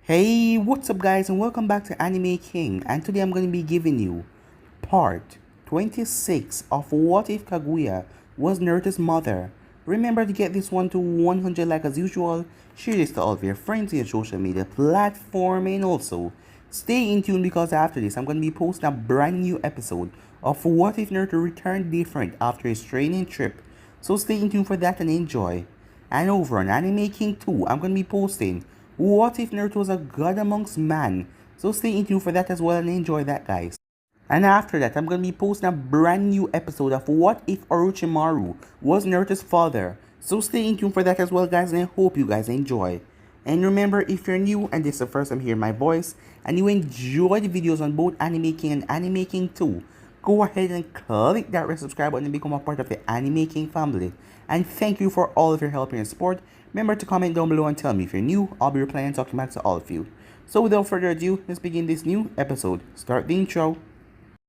Hey, what's up guys, and welcome back to Anime King, and today I'm going to be giving you part 26 of What If Kaguya Was Naruto's Mother. Remember to get this one to 100 like as usual, share this to all of your friends on your social media platform, and also stay in tune because after this I'm going to be posting a brand new episode of What If Naruto Returned Different after his training trip. So stay in tune for that and enjoy. And over on Anime King 2, I'm going to be posting What If Naruto Was a God Amongst Man. So stay in tune for that as well and enjoy that, guys. And after that, I'm going to be posting a brand new episode of What If Orochimaru Was Naruto's Father. So stay in tune for that as well, guys, and I hope you guys enjoy. And remember, if you're new and this is the first time hearing my voice, and you enjoy the videos on both Anime King and Anime King 2, go ahead and click that red subscribe button and become a part of the Anime King family. And thank you for all of your help and support. Remember to comment down below and tell me if you're new. I'll be replying and talking back to all of you. So without further ado, let's begin this new episode. Start the intro.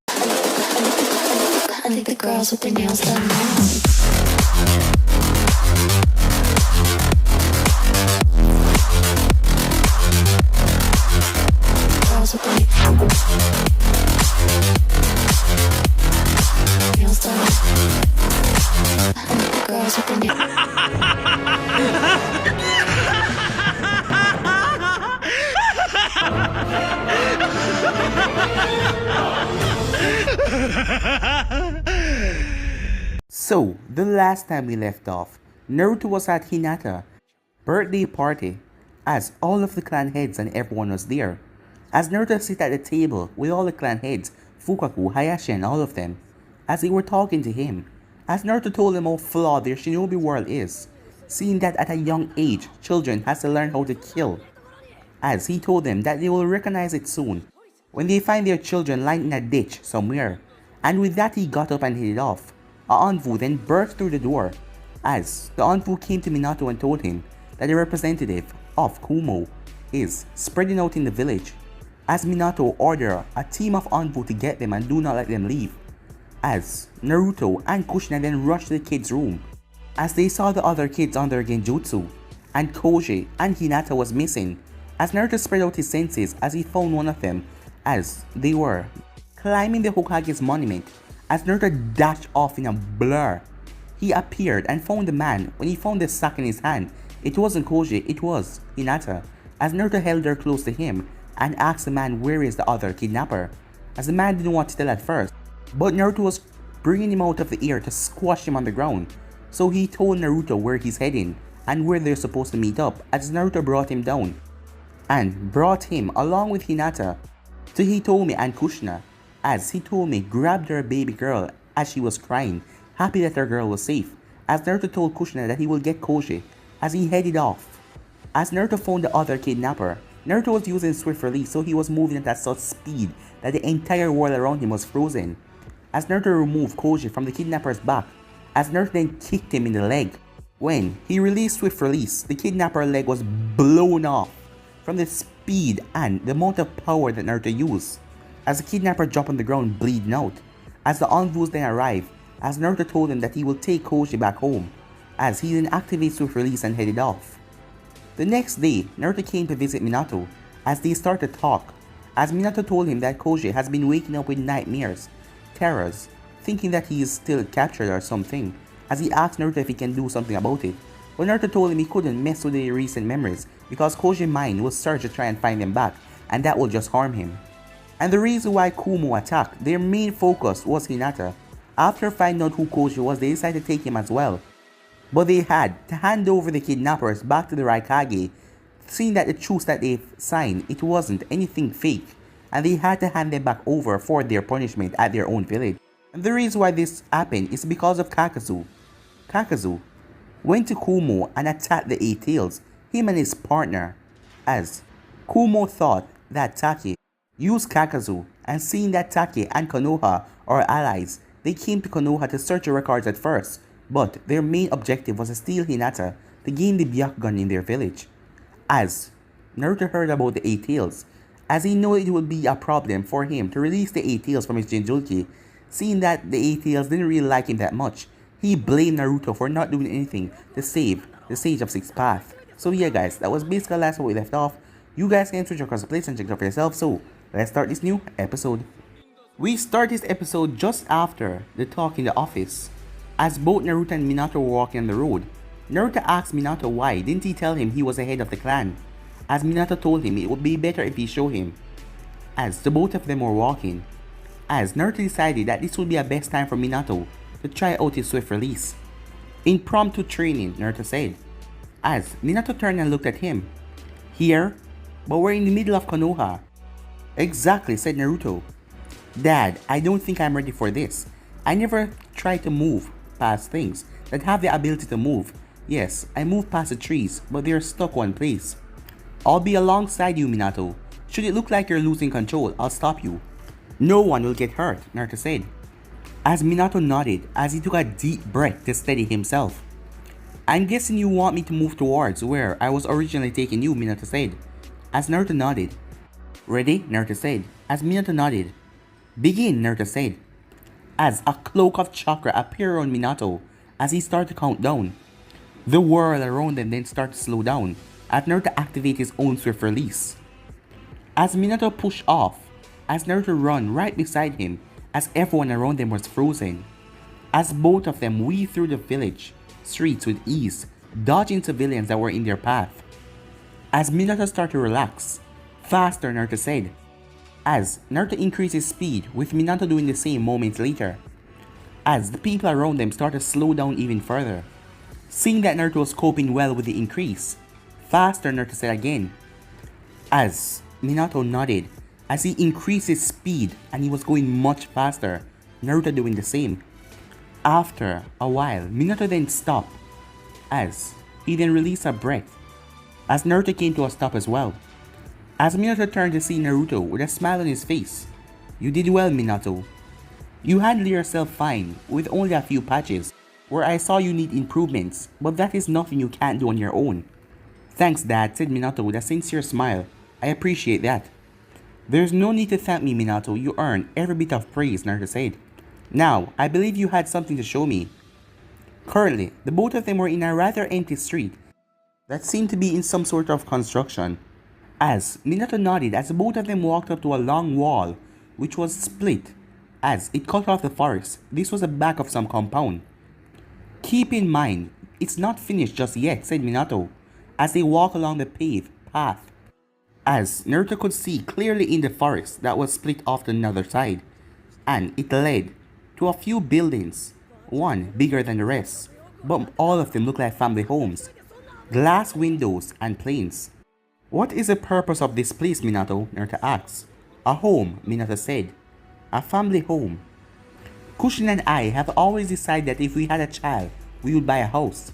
I think the girls with their nails done now. Girls with their nails done. I think the girls with their So, the last time we left off, Naruto was at Hinata's birthday party, as all of the clan heads and everyone was there. As Naruto sit at the table with all the clan heads, Fukaku, Hayashi and all of them, as they were talking to him, as Naruto told them how flawed their shinobi world is, seeing that at a young age, children has to learn how to kill, as he told them that they will recognize it soon, when they find their children lying in a ditch somewhere, and with that he got up and headed off. A Anko then burst through the door, as the Anko came to Minato and told him that the representative of Kumo is spreading out in the village, as Minato ordered a team of Anko to get them and do not let them leave, as Naruto and Kushina then rushed to the kids' room, as they saw the other kids under genjutsu, and Koji and Hinata was missing, as Naruto spread out his senses as he found one of them, as they were climbing the Hokage's monument. As Naruto dashed off in a blur, he appeared and found the man. When he found the sack in his hand, it wasn't Koji, it was Hinata, as Naruto held her close to him and asked the man where is the other kidnapper, as the man didn't want to tell at first, but Naruto was bringing him out of the air to squash him on the ground, so he told Naruto where he's heading and where they're supposed to meet up, as Naruto brought him down and brought him along with Hinata to Hitomi and Kushina, as Hitomi grabbed her baby girl as she was crying, happy that her girl was safe, as Naruto told Kushina that he will get Koji as he headed off. As Naruto found the other kidnapper, Naruto was using swift release, so he was moving at such speed that the entire world around him was frozen. As Naruto removed Koji from the kidnapper's back, as Naruto then kicked him in the leg. When he released swift release, the kidnapper's leg was blown off from the speed and the amount of power that Naruto used, as the kidnapper dropped on the ground bleeding out. As the envoys then arrived, as Naruto told him that he will take Koji back home, as he then activated swift release and headed off. The next day, Naruto came to visit Minato, as they started to talk, as Minato told him that Koji has been waking up with nightmares, terrors, thinking that he is still captured or something, as he asked Naruto if he can do something about it. But Naruto told him he couldn't mess with the recent memories because Koji's mind will search to try and find them back, and that will just harm him. And the reason why Kumo attacked, their main focus was Hinata. After finding out who Koji was, they decided to take him as well. But they had to hand over the kidnappers back to the Raikage, seeing that the truce that they signed, it wasn't anything fake, and they had to hand them back over for their punishment at their own village. And the reason why this happened is because of Kakazu. Kakazu went to Kumo and attacked the Eight Tails, him and his partner, as Kumo thought that Take used Kakazu, and seeing that Take and Konoha are allies, they came to Konoha to search the records at first, but their main objective was to steal Hinata to gain the Byakugan in their village. As Naruto heard about the Eight Tails, as he knew it would be a problem for him to release the Eight Tails from his Jinchuriki, seeing that the Eight Tails didn't really like him that much, he blamed Naruto for not doing anything to save the Sage of Six Paths. So yeah guys, that was basically the last one we left off. You guys can switch across the place and check it out for yourself, so let's start this new episode. We start this episode just after the talk in the office. As both Naruto and Minato were walking on the road, Naruto asked Minato why didn't he tell him he was the head of the clan, as Minato told him it would be better if he showed him. As the both of them were walking, as Naruto decided that this would be a best time for Minato to try out his swift release. Impromptu training, Naruto said, as Minato turned and looked at him. Here? But we're in the middle of Konoha. Exactly, said Naruto. Dad, I don't think I'm ready for this. I never try to move past things that have the ability to move. Yes, I move past the trees, but they're stuck one place. I'll be alongside you, Minato. Should it look like you're losing control, I'll stop you. No one will get hurt, Naruto said. As Minato nodded as he took a deep breath to steady himself. I'm guessing you want me to move towards where I was originally taking you, Minato said. As Naruto nodded. Ready? Naruto said. As Minato nodded. Begin, Naruto said. As a cloak of chakra appeared on Minato as he started to count down. The world around them then started to slow down as Naruto activated his own swift release. As Minato pushed off, as Naruto ran right beside him as everyone around them was frozen. As both of them weaved through the village streets with ease, dodging civilians that were in their path. As Minato started to relax, faster, Naruto said. As Naruto increased his speed, with Minato doing the same moments later. As the people around them started to slow down even further. Seeing that Naruto was coping well with the increase, faster, Naruto said again. As Minato nodded, as he increased his speed and he was going much faster, Naruto doing the same. After a while, Minato then stopped, as he then released a breath, as Naruto came to a stop as well. As Minato turned to see Naruto with a smile on his face. You did well, Minato. You handled yourself fine, with only a few patches, where I saw you need improvements, but that is nothing you can't do on your own. Thanks, Dad, said Minato with a sincere smile. I appreciate that. There's no need to thank me, Minato. You earned every bit of praise, Naruto said. Now, I believe you had something to show me. Currently, the both of them were in a rather empty street that seemed to be in some sort of construction. As Minato nodded as both of them walked up to a long wall which was split as it cut off the forest. This was the back of some compound. Keep in mind, it's not finished just yet, said Minato as they walked along the paved path. As Naruto could see clearly in the forest that was split off to another side, and it led to a few buildings, one bigger than the rest, but all of them looked like family homes, glass windows and planes. What is the purpose of this place, Minato? Naruto asked. A home, Minato said. A family home. Kushin and I have always decided that if we had a child, we would buy a house.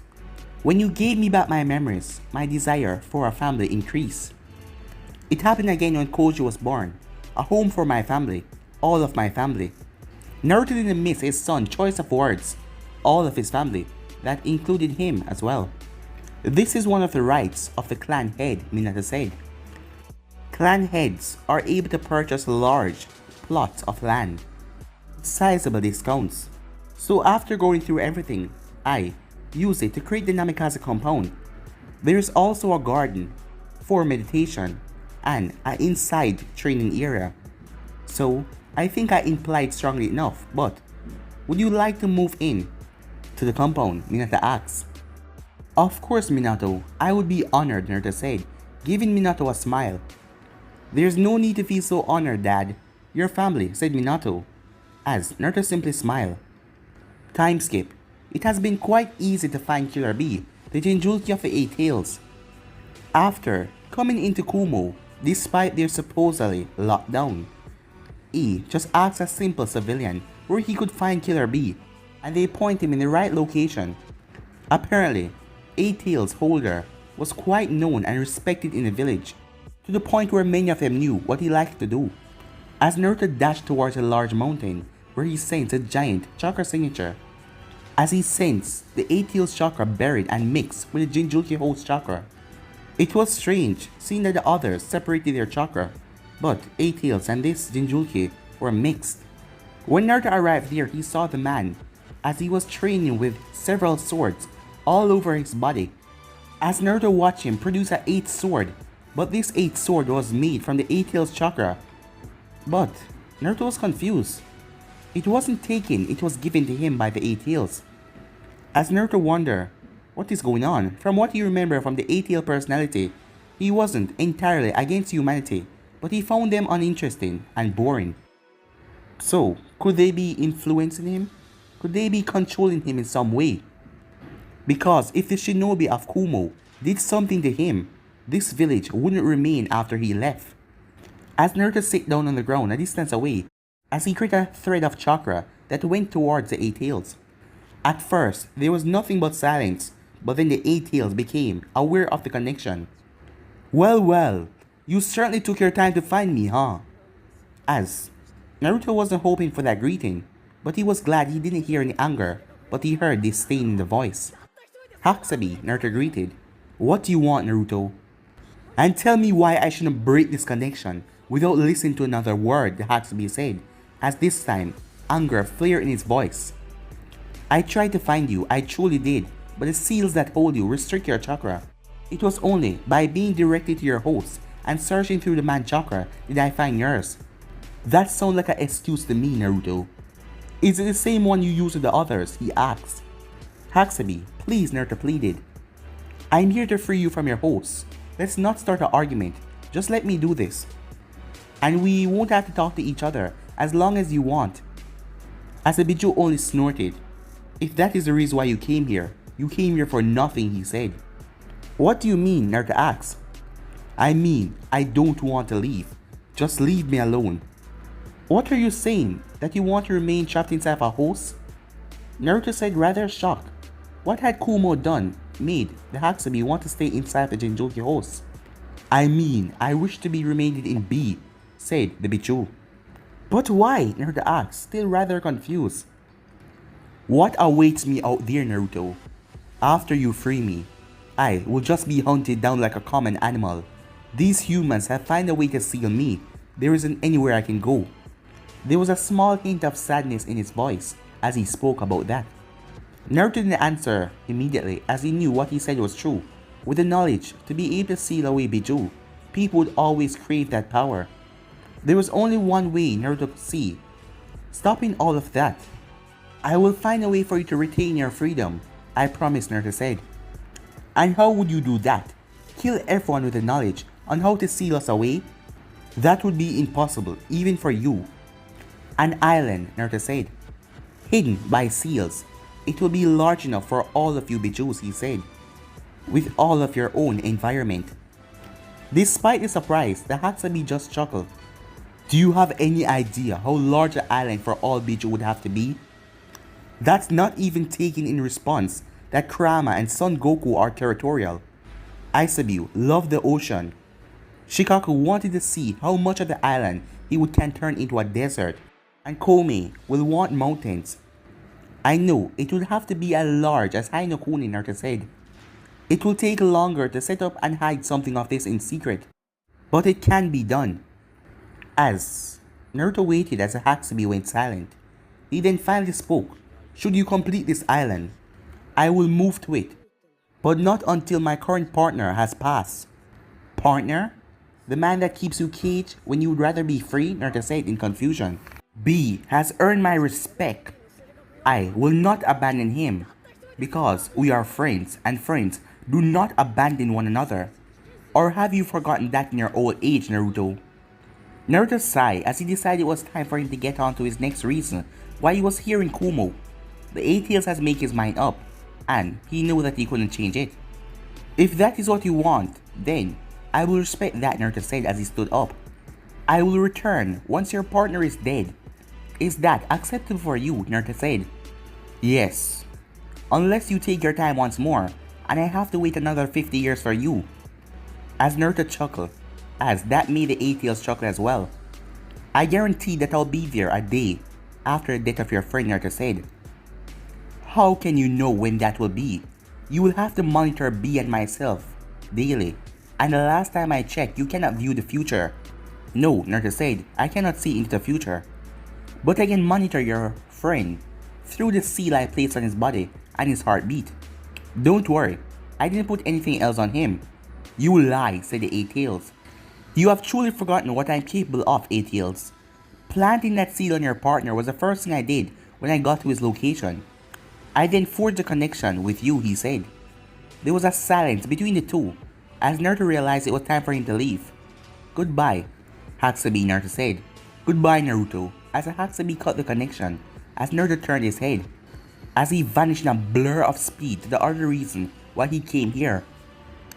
When you gave me back my memories, my desire for a family increased. It happened again when Koji was born. A home for my family, all of my family. Naruto didn't miss his son's choice of words, all of his family, that included him as well. This is one of the rights of the clan head, Minato said. Clan heads are able to purchase large plots of land, sizable discounts. So after going through everything, I use it to create the Namikaze compound. There is also a garden for meditation and an inside training area. So I think I implied strongly enough, but would you like to move in to the compound? Minato asked. Of course, Minato, I would be honored, Naruto said, giving Minato a smile. There's no need to feel so honored, Dad. Your family, said Minato, as Naruto simply smiled. Time skip. It has been quite easy to find Killer Bee, the Jinjulki of the Eight Tails. After coming into Kumo, despite their supposedly lockdown, E just asked a simple civilian where he could find Killer Bee, and they point him in the right location. Apparently, Eight Tails Holder was quite known and respected in the village, to the point where many of them knew what he liked to do. As Naruto dashed towards a large mountain, where he sensed a giant chakra signature. As he sensed the Eight Tails chakra buried and mixed with the Jinjulki host chakra. It was strange seeing that the others separated their chakra, but Eight Tails and this Jinjulki were mixed. When Naruto arrived there, he saw the man as he was training with several swords all over his body. As Naruto watched him produce an 8th sword, But this 8th sword was made from the 8 tails chakra. But Naruto was confused. It wasn't taken, it was given to him by the 8 tails. As Naruto wondered, what is going on? From what he remembered from the 8 tail personality, he wasn't entirely against humanity, but he found them uninteresting and boring. So, could they be influencing him? Could they be controlling him in some way? Because if the shinobi of Kumo did something to him, this village wouldn't remain after he left. As Naruto sat down on the ground a distance away, as he created a thread of chakra that went towards the 8 tails. At first, there was nothing but silence, but then the 8 tails became aware of the connection. Well, you certainly took your time to find me, huh? As Naruto wasn't hoping for that greeting, but he was glad he didn't hear any anger, but he heard disdain in the voice. Hakusabi, Naruto greeted. What do you want, Naruto? And tell me why I shouldn't break this connection without listening to another word, the Hakusabi said, as this time, anger flared in his voice. I tried to find you, I truly did, but the seals that hold you restrict your chakra. It was only by being directed to your host and searching through the man chakra did I find yours. That sounds like an excuse to me, Naruto. Is it the same one you use with the others? He asked. Hakusabi, please, Naruto pleaded. I'm here to free you from your host. Let's not start an argument. Just let me do this. And we won't have to talk to each other as long as you want. As the Biju only snorted. If that is the reason why you came here for nothing, he said. What do you mean? Naruto asked. I mean, I don't want to leave. Just leave me alone. What are you saying? That you want to remain trapped inside of a host? Naruto said rather shocked. What had Kumo done made the Hakusabi want to stay inside the Jinchuriki host? I mean, I wish to be remained in B, said the Bichu. But why? Naruto asked, still rather confused. What awaits me out there, Naruto? After you free me, I will just be hunted down like a common animal. These humans have found a way to seal me. There isn't anywhere I can go. There was a small hint of sadness in his voice as he spoke about that. Naruto didn't answer immediately as he knew what he said was true. With the knowledge to be able to seal away Biju, people would always crave that power. There was only one way Naruto could see. Stopping all of that. I will find a way for you to retain your freedom, I promise, Naruto said. And how would you do that? Kill everyone with the knowledge on how to seal us away? That would be impossible, even for you. An island, Naruto said. Hidden by seals. It will be large enough for all of you Bijus, he said. With all of your own environment. Despite the surprise, the Hakusabi just chuckled. Do you have any idea how large the island for all Biju would have to be? That's not even taking in response that Kurama and Son Goku are territorial. Aisabu loved the ocean. Shikaku wanted to see how much of the island he can turn into a desert. And Komi will want mountains. I know it would have to be as large as Hainokuni, Naruto said. It will take longer to set up and hide something of this in secret. But it can be done. As Naruto waited as the Hakusabi went silent, he then finally spoke. Should you complete this island, I will move to it. But not until my current partner has passed. Partner? The man that keeps you caged when you would rather be free? Naruto said in confusion. B has earned my respect. I will not abandon him. Because we are friends, and friends do not abandon one another. Or have you forgotten that in your old age, Naruto? Naruto sighed as he decided it was time for him to get on to his next reason why he was here in Kumo. The 8 tails has made his mind up, and he knew that he couldn't change it. If that is what you want, then I will respect that, Naruto said as he stood up. I will return once your partner is dead. Is that acceptable for you? Naruto said. Yes. Unless you take your time once more, and I have to wait another 50 years for you. As Naruto chuckled, as that made the 8 tails chuckle as well. I guarantee that I'll be there a day after the death of your friend, Naruto said. How can you know when that will be? You will have to monitor B and myself daily, and the last time I checked, you cannot view the future. No, Naruto said, I cannot see into the future. But I can monitor your friend through the seal I placed on his body and his heartbeat. Don't worry, I didn't put anything else on him. You lie, said the Eight Tails. You have truly forgotten what I'm capable of, Eight Tails. Planting that seed on your partner was the first thing I did when I got to his location. I then forged a connection with you, he said. There was a silence between the two, as Naruto realized it was time for him to leave. Goodbye, Hatsubi, Naruto said. Goodbye, Naruto, as Hatsubi cut the connection, as Naruto turned his head, as he vanished in a blur of speed to the other reason why he came here.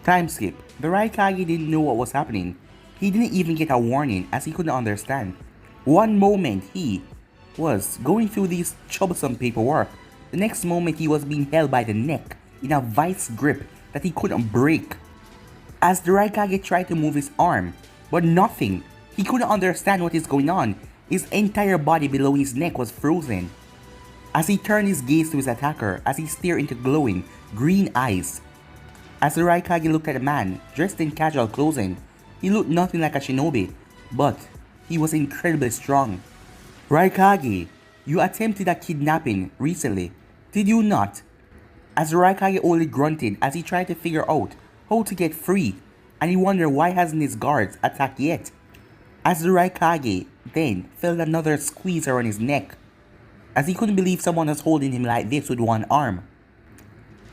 Time skip. The Raikage didn't know what was happening. He didn't even get a warning as he couldn't understand. One moment he was going through this troublesome paperwork. The next moment he was being held by the neck in a vice grip that he couldn't break. As the Raikage tried to move his arm, but nothing. He couldn't understand what is going on. His entire body below his neck was frozen. As he turned his gaze to his attacker as he stared into glowing green eyes. As the Raikage looked at the man dressed in casual clothing, he looked nothing like a shinobi, but he was incredibly strong. Raikage, you attempted a kidnapping recently, did you not? As the Raikage only grunted as he tried to figure out how to get free, and he wondered why hasn't his guards attacked yet. As the Raikage then felt another squeeze around his neck, as he couldn't believe someone was holding him like this with one arm.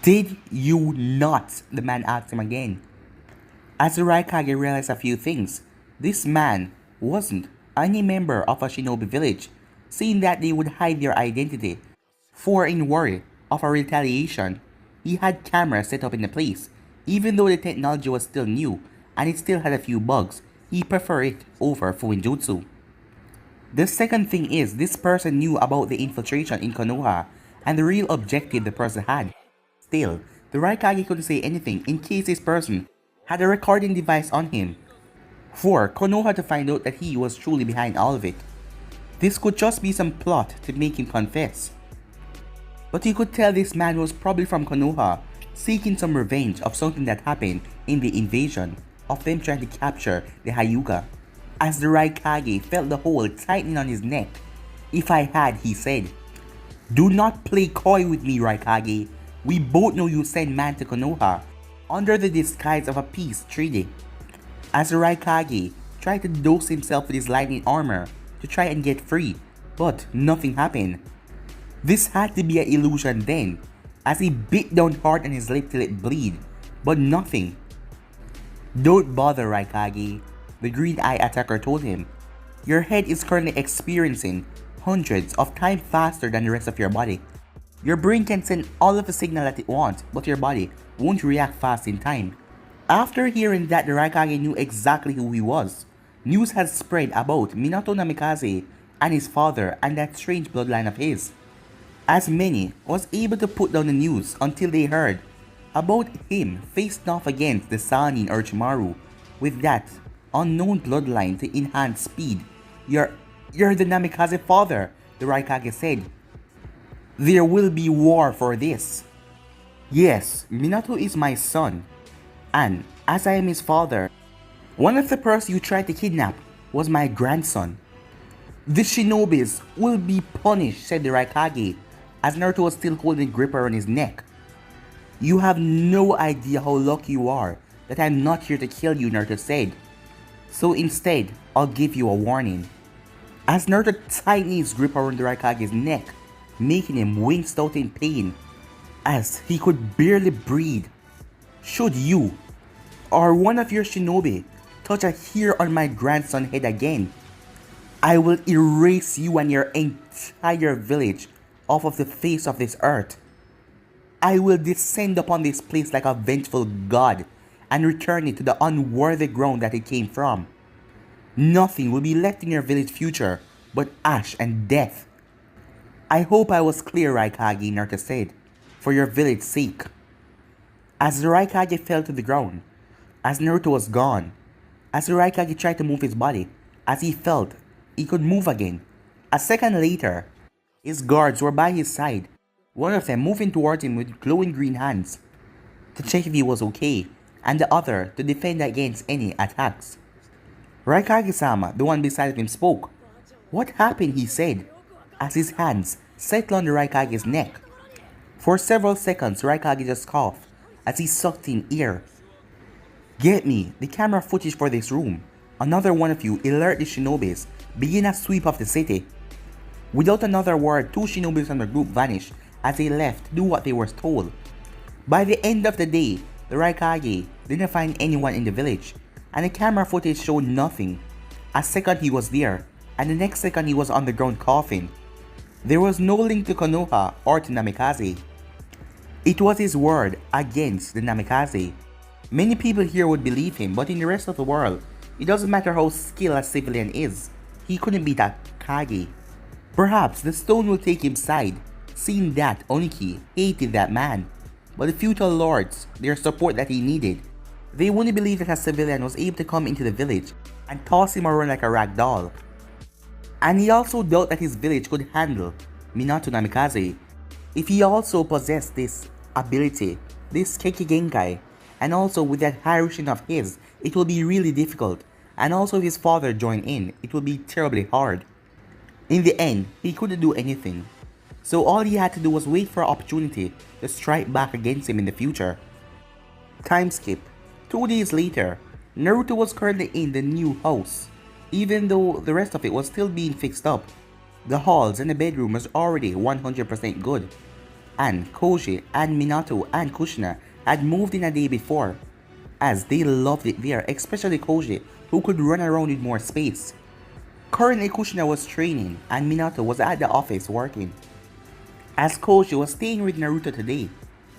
Did you not? The man asked him again. As the Raikage realized a few things, this man wasn't any member of a shinobi village, seeing that they would hide their identity. For in worry of a retaliation, he had cameras set up in the place. Even though the technology was still new and it still had a few bugs, he preferred it over Fuinjutsu. The second thing is, this person knew about the infiltration in Konoha and the real objective the person had. Still, the Raikage couldn't say anything in case this person had a recording device on him, for Konoha to find out that he was truly behind all of it. This could just be some plot to make him confess. But he could tell this man was probably from Konoha, seeking some revenge of something that happened in the invasion, of them trying to capture the Hyuga. As the Raikage felt the hole tightening on his neck. If I had, he said. Do not play coy with me, Raikage. We both know you sent man to Konoha under the disguise of a peace treaty. As the Raikage tried to dose himself with his lightning armor to try and get free, but nothing happened. This had to be an illusion then, as he bit down hard on his lip till it bled, but nothing. Don't bother, Raikage, the green eye attacker told him. Your head is currently experiencing hundreds of times faster than the rest of your body. Your brain can send all of the signal that it wants, but your body won't react fast in time. After hearing that, the Raikage knew exactly who he was. News had spread about Minato Namikaze and his father and that strange bloodline of his. As many was able to put down the news until they heard about him facing off against the Sannin Orochimaru with that unknown bloodline to enhance speed. You're the Namikaze father, the Raikage said. There will be war for this. Yes, Minato is my son, and as I am his father, one of the persons you tried to kidnap was my grandson. The shinobis will be punished, said the Raikage, as Naruto was still holding a grip around his neck. You have no idea how lucky you are that I'm not here to kill you, Naruto said. So instead, I'll give you a warning. As Naruto tightened his grip around the Raikage's neck, making him winced out in pain, as he could barely breathe. Should you, or one of your shinobi, touch a hair on my grandson's head again, I will erase you and your entire village off of the face of this earth. I will descend upon this place like a vengeful god and return it to the unworthy ground that it came from. Nothing will be left in your village future but ash and death. I hope I was clear, Raikage, Naruto said, for your village's sake. As the Raikage fell to the ground, as Naruto was gone, as the Raikage tried to move his body, as he felt he could move again, a second later, his guards were by his side, one of them moving towards him with glowing green hands to check if he was okay, and the other to defend against any attacks. Raikage-sama, the one beside him, spoke. What happened, he said, as his hands settled on the Raikage's neck. For several seconds, Raikage just coughed as he sucked in air. Get me the camera footage for this room. Another one of you alert the shinobis. Begin a sweep of the city. Without another word, two shinobis from the group vanished as they left to do what they were told. By the end of the day, the Raikage didn't find anyone in the village, and the camera footage showed nothing. A second he was there, and the next second he was on the ground coughing. There was no link to Konoha or to Namikaze. It was his word against the Namikaze. Many people here would believe him, but in the rest of the world, it doesn't matter how skilled a civilian is, he couldn't beat a Kage. Perhaps the stone will take his side, seeing that Oniki hated that man. But the feudal lords, their support that he needed, they wouldn't believe that a civilian was able to come into the village and toss him around like a rag doll. And he also doubted that his village could handle Minato Namikaze. If he also possessed this ability, this Keiki Genkai, and also with that Harushin of his, it will be really difficult. And also if his father joined in, it will be terribly hard. In the end, he couldn't do anything. So all he had to do was wait for an opportunity to strike back against him in the future. Time skip. 2 days later, Naruto was currently in the new house. Even though the rest of it was still being fixed up, the halls and the bedroom was already 100% good. And Koji and Minato and Kushina had moved in a day before, as they loved it there, especially Koji, who could run around with more space. Currently Kushina was training and Minato was at the office working. As Koji was staying with Naruto today,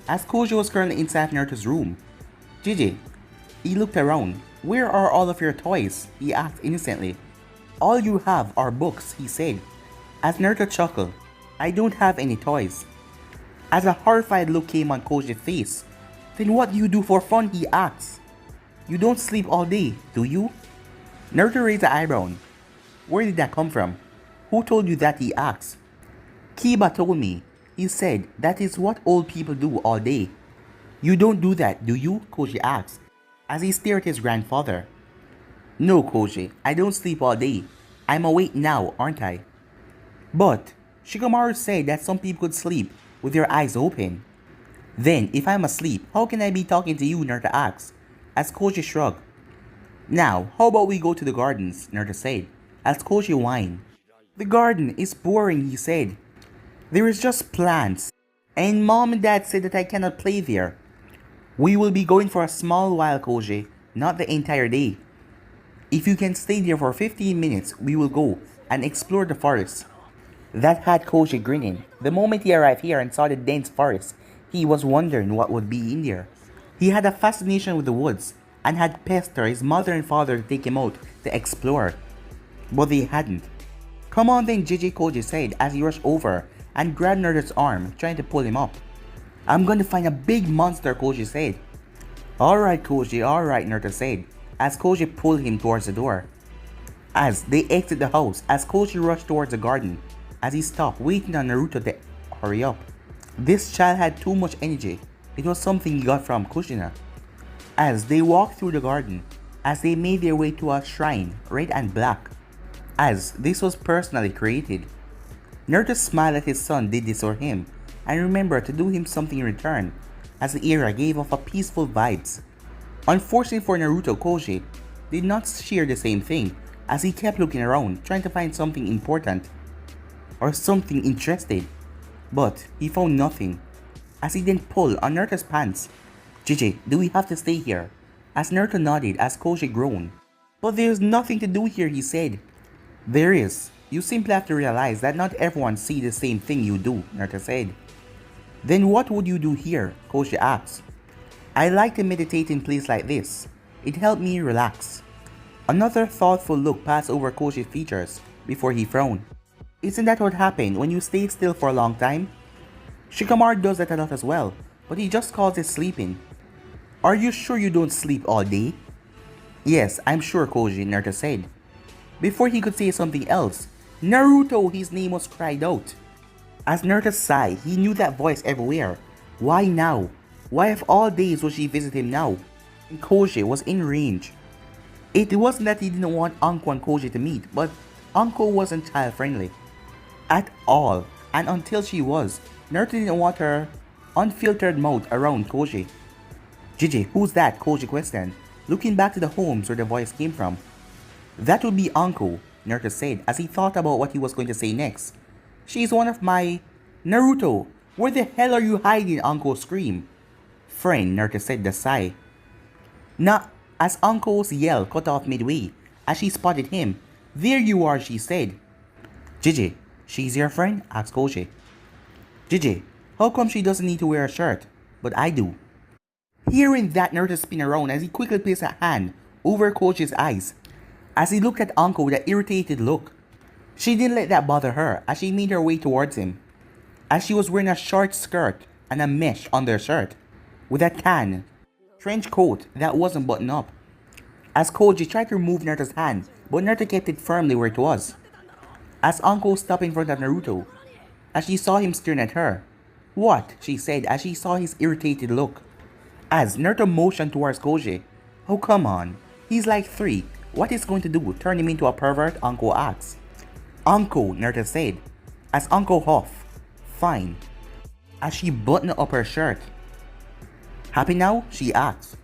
as Koji was currently inside Naruto's room, Gigi, he looked around. Where are all of your toys? He asked innocently. All you have are books, he said. As Naruto chuckled, I don't have any toys. As a horrified look came on Koji's face, then what do you do for fun? He asked. You don't sleep all day, do you? Naruto raised an eyebrow. Where did that come from? Who told you that? He asked. Kiba told me. He said that is what old people do all day. You don't do that, do you? Koji asked, as he stared at his grandfather. No, Koji, I don't sleep all day. I'm awake now, aren't I? But Shikamaru said that some people could sleep with their eyes open. Then, if I'm asleep, how can I be talking to you? Naruto asked, as Koji shrugged. Now, how about we go to the gardens? Naruto said, as Koji whined. The garden is boring, he said. There is just plants, and mom and dad said that I cannot play there. We will be going for a small while, Koji, not the entire day. If you can stay there for 15 minutes, we will go and explore the forest. That had Koji grinning. The moment he arrived here and saw the dense forest, he was wondering what would be in there. He had a fascination with the woods and had pestered his mother and father to take him out to explore. But they hadn't. Come on then, Gigi, Koji said as he rushed over and grabbed Naruto's arm, trying to pull him up. I'm going to find a big monster, Koji said. Alright, Koji, alright, Naruto said, as Koji pulled him towards the door. As they exited the house, as Koji rushed towards the garden, as he stopped waiting on Naruto to hurry up. This child had too much energy. It was something he got from Kushina. As they walked through the garden, as they made their way to a shrine, red and black, as this was personally created. Naruto smiled that his son did this for him, and remembered to do him something in return, as the area gave off a peaceful vibes. Unfortunately for Naruto, Koji did not share the same thing, as he kept looking around, trying to find something important, or something interesting. But he found nothing, as he then pulled on Naruto's pants. Gigi, do we have to stay here? As Naruto nodded as Koji groaned. But there's nothing to do here, he said. There is. You simply have to realize that not everyone sees the same thing you do, Naruto said. Then what would you do here? Koji asked. I like to meditate in place like this. It helped me relax. Another thoughtful look passed over Koji's features before he frowned. Isn't that what happened when you stay still for a long time? Shikamaru does that a lot as well, but he just calls it sleeping. Are you sure you don't sleep all day? Yes, I'm sure, Koji, Naruto said. Before he could say something else, Naruto, his name was cried out. As Naruto sighed, he knew that voice everywhere. Why now? Why of all days would she visit him now? And Koji was in range. It wasn't that he didn't want Anko and Koji to meet, but Anko wasn't child-friendly. At all, and until she was, Naruto didn't want her unfiltered mouth around Koji. Gigi, who's that? Koji questioned, looking back to the homes where the voice came from. That would be Anko, Naruto said as he thought about what he was going to say next. She is one of my... Naruto, where the hell are you hiding? Anko screamed. Friend, Naruto said with a sigh. Not as Anko's yell cut off midway as she spotted him. There you are, she said. Gigi, she's your friend? Asked Koji. Gigi, how come she doesn't need to wear a shirt? But I do. Hearing that, Naruto spun around as he quickly placed a hand over Koji's eyes as he looked at Anko with an irritated look. She didn't let that bother her as she made her way towards him, as she was wearing a short skirt and a mesh undershirt with a tan trench coat that wasn't buttoned up. As Koji tried to remove Naruto's hand, but Naruto kept it firmly where it was. As Anko stopped in front of Naruto, as she saw him staring at her. What? She said as she saw his irritated look. As Naruto motioned towards Koji. Oh come on, he's like 3. What is going to do? Turn him into a pervert? Anko asked. Anko, Naruto said, as Anko huffed. Fine. As she buttoned up her shirt. Happy now? She asked.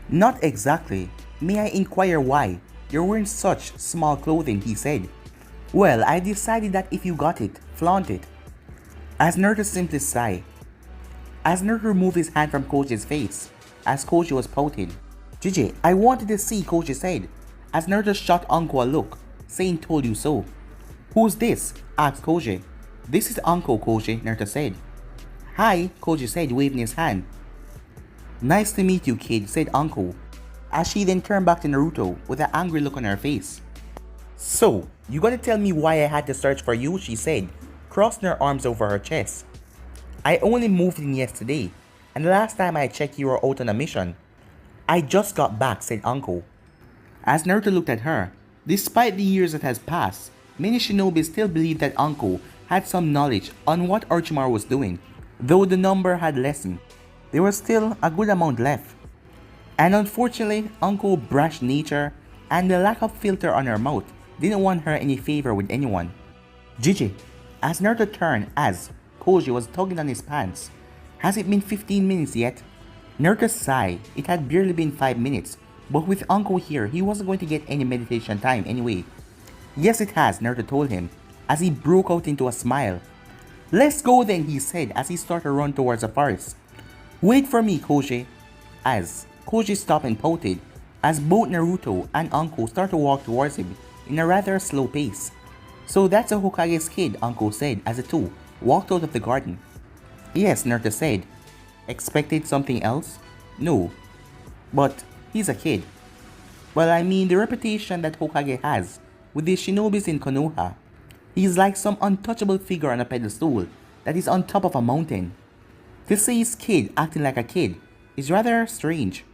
Not exactly. May I inquire why? You're wearing such small clothing, he said. Well, I decided that if you got it, flaunt it. As Naruto simply sighed. As Naruto removed his hand from Koji's face, as Koji was pouting. Gigi, I wanted to see, Koji said, as Naruto shot Anko a look, saying told you so. Who's this? Asked Koji. This is Anko, Koji, Naruto said. Hi, Koji said, waving his hand. Nice to meet you, kid, said Anko, as she then turned back to Naruto with an angry look on her face. So, you gonna tell me why I had to search for you? She said, crossing her arms over her chest. I only moved in yesterday, and the last time I checked you were out on a mission. I just got back, said Anko. As Naruto looked at her, despite the years that has passed, many shinobi still believed that Anko had some knowledge on what Orochimaru was doing. Though the number had lessened, there was still a good amount left. And unfortunately, Anko's brash nature and the lack of filter on her mouth didn't want her any favor with anyone. Gigi, as Naruto turned as Koji was tugging on his pants. Has it been 15 minutes yet? Naruto sighed. It had barely been 5 minutes, but with Anko here, he wasn't going to get any meditation time anyway. Yes it has, Naruto told him, as he broke out into a smile. Let's go then, he said as he started to run towards the forest. Wait for me, Koji. As Koji stopped and pouted, as both Naruto and Anko started to walk towards him in a rather slow pace. So that's a Hokage's kid, Anko said as the two walked out of the garden. Yes, Naruto said. Expected something else? No. But he's a kid. Well, I mean the reputation that Hokage has with the shinobis in Konoha. He's like some untouchable figure on a pedestal that is on top of a mountain. To say his kid acting like a kid is rather strange.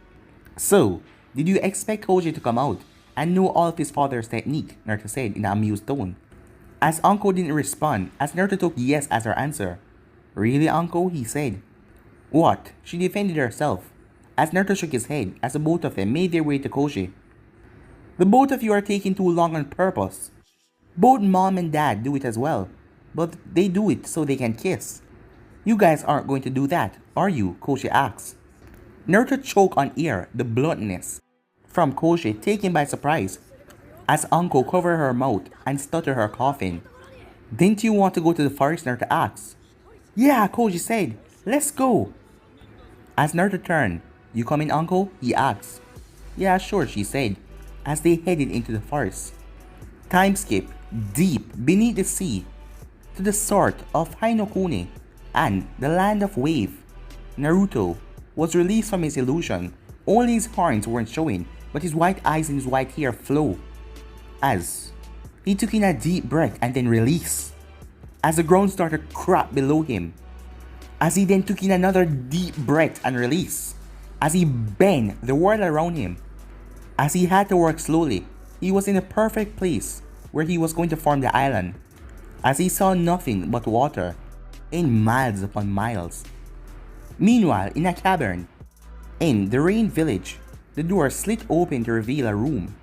So, did you expect Koji to come out and know all of his father's technique? Naruto said in an amused tone. As Anko didn't respond, as Naruto took yes as her answer. Really, Anko? He said. What? She defended herself. As Naruto shook his head, as the both of them made their way to Koji. The both of you are taking too long on purpose. Both mom and dad do it as well, but they do it so they can kiss. You guys aren't going to do that, are you? Koji asked. Naruto choked on air, the bluntness from Koji taken by surprise, as Anko covered her mouth and stuttered her coughing. Didn't you want to go to the forest? Naruto asked. Yeah, Koji said. Let's go. As Naruto turned, you coming, Anko? He asked. Yeah, sure, she said, as they headed into the forest. Time skip, deep beneath the sea, to the sort of Hainokune and the land of wave. Naruto was released from his illusion. Only his horns weren't showing, but his white eyes and his white hair flow. As he took in a deep breath and then released. As the ground started to crack below him. As he then took in another deep breath and released. As he bent the world around him. As he had to work slowly, he was in a perfect place where he was going to form the island. As he saw nothing but water, in miles upon miles. Meanwhile, in a cavern, in the rain village, the door slit open to reveal a room.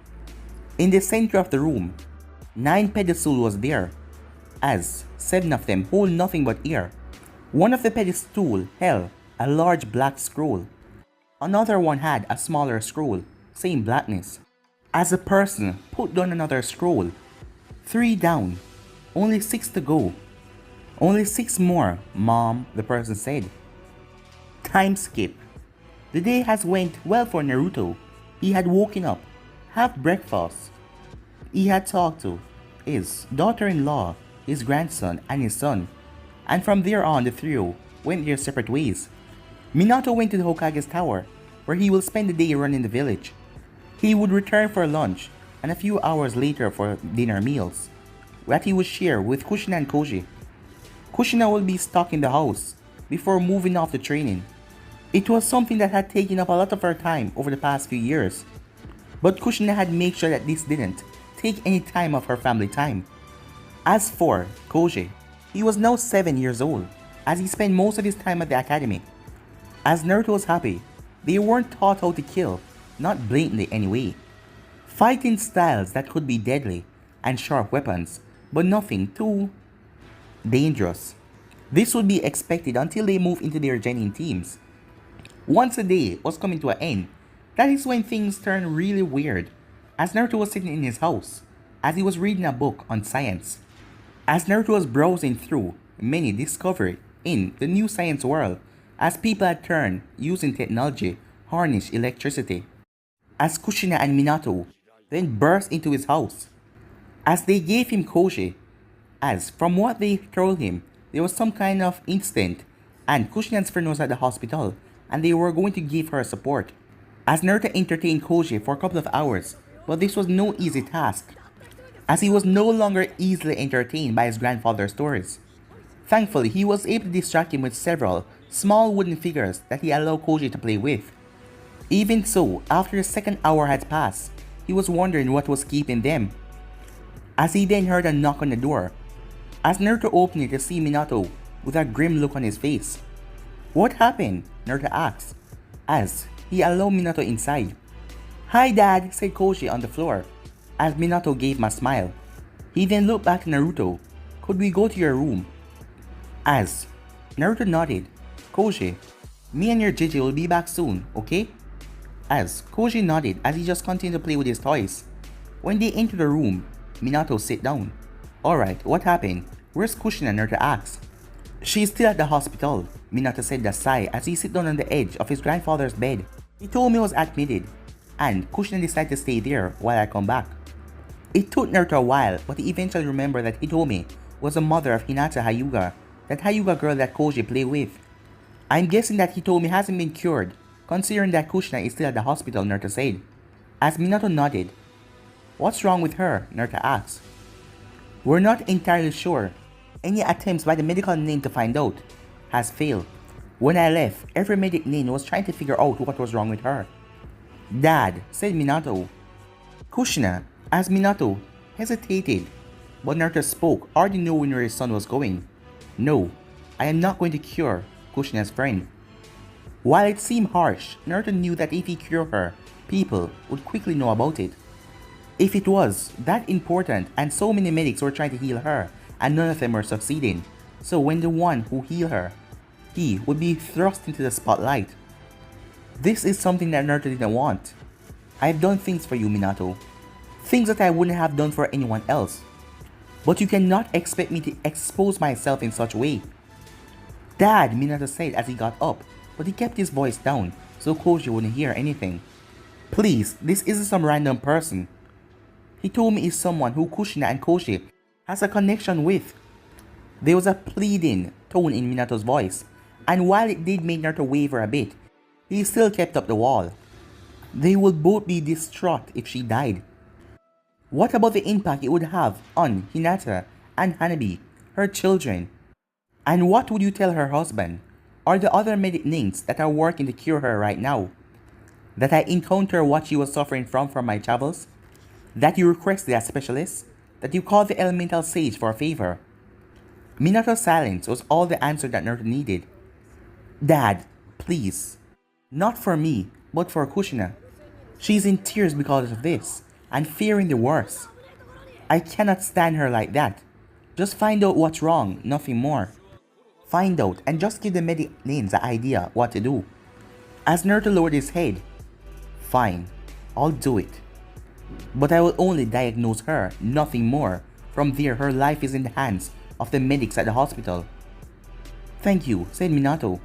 In the center of the room, 9 pedestals was there, as 7 of them hold nothing but air. One of the pedestals held a large black scroll. Another one had a smaller scroll, same blackness. As a person put down another scroll. 3 down. Only 6 to go. Only 6 more, Mom, the person said. Time skip. The day has went well for Naruto. He had woken up, had breakfast. He had talked to his daughter-in-law, his grandson, and his son. And from there on, the trio went their separate ways. Minato went to the Hokage's tower, where he will spend the day running the village. He would return for lunch, and a few hours later for dinner meals, that he would share with Kushina and Koji. Kushina will be stuck in the house before moving off to training. It was something that had taken up a lot of her time over the past few years. But Kushina had made sure that this didn't take any time of her family time. As for Koji, he was now 7 years old, as he spent most of his time at the academy. As Naruto was happy, they weren't taught how to kill, not blatantly anyway. Fighting styles that could be deadly, and sharp weapons, but nothing too dangerous. This would be expected until they move into their genin teams. Once a day was coming to an end, that is when things turned really weird, as Naruto was sitting in his house, as he was reading a book on science. As Naruto was browsing through many discoveries in the new science world, as people had turned using technology, harness electricity. As Kushina and Minato then burst into his house, as they gave him Koji, as from what they told him, there was some kind of incident, and Kushina's friend was at the hospital, and they were going to give her support. As Naruto entertained Koji for a couple of hours, but this was no easy task, as he was no longer easily entertained by his grandfather's stories. Thankfully, he was able to distract him with several small wooden figures that he allowed Koji to play with. Even so, after the second hour had passed, he was wondering what was keeping them, as he then heard a knock on the door. As Naruto opened it to see Minato with a grim look on his face. What happened? Naruto asked, as he allowed Minato inside. Hi Dad, said Koji on the floor, as Minato gave him a smile. He then looked back to Naruto. Could we go to your room? As Naruto nodded. Koji, me and your JJ will be back soon, okay? As Koji nodded as he just continued to play with his toys. When they entered the room, Minato sat down. Alright, what happened? Where's Kushina? Naruto asked. She's still at the hospital, Minato said with a sigh as he sat down on the edge of his grandfather's bed. He told me he was admitted, and Kushina decided to stay there while I come back. It took Naruto a while, but he eventually remembered that Hitomi was the mother of Hinata Hyuga, that Hyuga girl that Koji played with. I'm guessing that Hitomi hasn't been cured, considering that Kushina is still at the hospital, Naruto said. As Minato nodded. What's wrong with her? Naruto asked. We're not entirely sure. Any attempts by the medical name to find out has failed. When I left, every medic name was trying to figure out what was wrong with her. Dad, said Minato. Kushina, as Minato hesitated, but Naruto spoke, already knowing where his son was going. No, I am not going to cure Kushina's friend. While it seemed harsh, Naruto knew that if he cured her, people would quickly know about it. If it was that important and so many medics were trying to heal her and none of them were succeeding, so when the one who healed her, he would be thrust into the spotlight. This is something that Naruto didn't want. I have done things for you, Minato. Things that I wouldn't have done for anyone else. But you cannot expect me to expose myself in such a way. Dad, Minato said as he got up, but he kept his voice down so Koji wouldn't hear anything. Please, this isn't some random person. He told me he's someone who Kushina and Koji has a connection with. There was a pleading tone in Minato's voice, and while it did make Naruto waver a bit, he still kept up the wall. They would both be distraught if she died. What about the impact it would have on Hinata and Hanabi, her children? And what would you tell her husband, or the other medic names that are working to cure her right now? That I encounter what she was suffering from my travels? That you requested a specialist? That you called the elemental sage for a favor? Minato's silence was all the answer that Naruto needed. Dad, please. Not for me, but for Kushina. She's in tears because of this, and fearing the worst. I cannot stand her like that. Just find out what's wrong, nothing more. Find out and just give the medic names the idea what to do. As Naruto lowered his head. Fine. I'll do it. But I will only diagnose her, nothing more. From there, her life is in the hands of the medics at the hospital. Thank you, said Minato.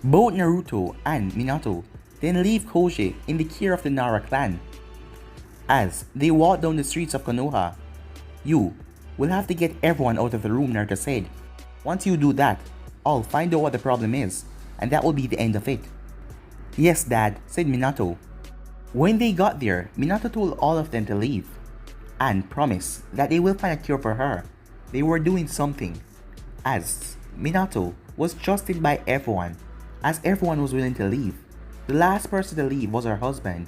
Both Naruto and Minato then leave Koji in the care of the Nara clan. As they walk down the streets of Konoha, you will have to get everyone out of the room, Naruto said. Once you do that, I'll find out what the problem is, and that will be the end of it. Yes, Dad, said Minato. When they got there, Minato told all of them to leave, and promised that they will find a cure for her. They were doing something, as Minato was trusted by everyone, as everyone was willing to leave. The last person to leave was her husband,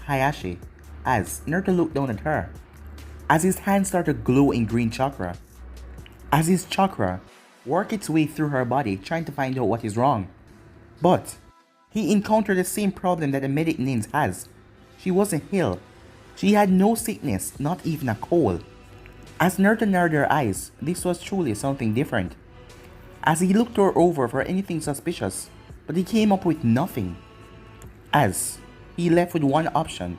Hayashi, as Naruto looked down at her, as his hands started to glow in green chakra, as his chakra worked its way through her body trying to find out what is wrong. But he encountered the same problem that the medic Nins has. She wasn't ill. She had no sickness, not even a cold. As Naruto narrowed her eyes, this was truly something different. As he looked her over for anything suspicious, but he came up with nothing. As he left with one option,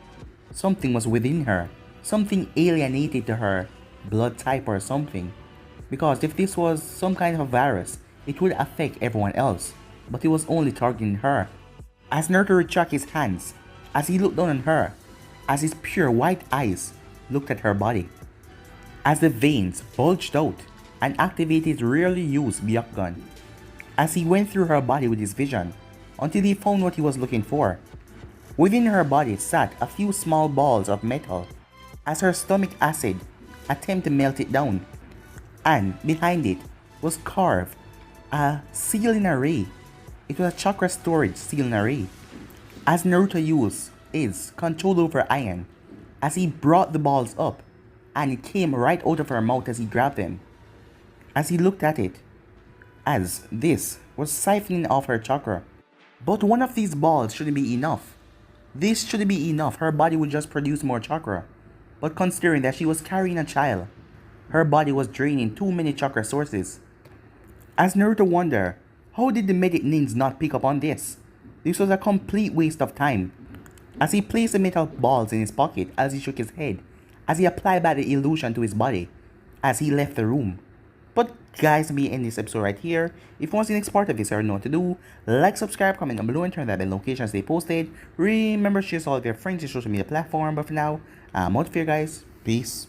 something was within her, something alienated to her blood type or something. Because if this was some kind of a virus, it would affect everyone else, but it was only targeting her. As Naruto retracted his hands, as he looked down on her, as his pure white eyes looked at her body, as the veins bulged out and activated his rarely used Byakugan, as he went through her body with his vision until he found what he was looking for. Within her body sat a few small balls of metal, as her stomach acid attempted to melt it down, and behind it was carved a sealing array. It was a chakra storage sealing array, as Naruto used his control over iron, as he brought the balls up, and it came right out of her mouth as he grabbed them. As he looked at it, as this was siphoning off her chakra. But one of these balls shouldn't be enough. This shouldn't be enough, her body would just produce more chakra. But considering that she was carrying a child, her body was draining too many chakra sources. As Naruto wondered, how did the medic Nins not pick up on this? This was a complete waste of time. As he placed the metal balls in his pocket, as he shook his head, as he applied back the illusion to his body, as he left the room. But guys, let me end this episode right here. If you want to see the next part of this, you already know what to do. Like, subscribe, comment down below, and turn that bell notifications they posted. Remember to share all of your friends and social media platform. But for now, I'm out of here, guys. Peace.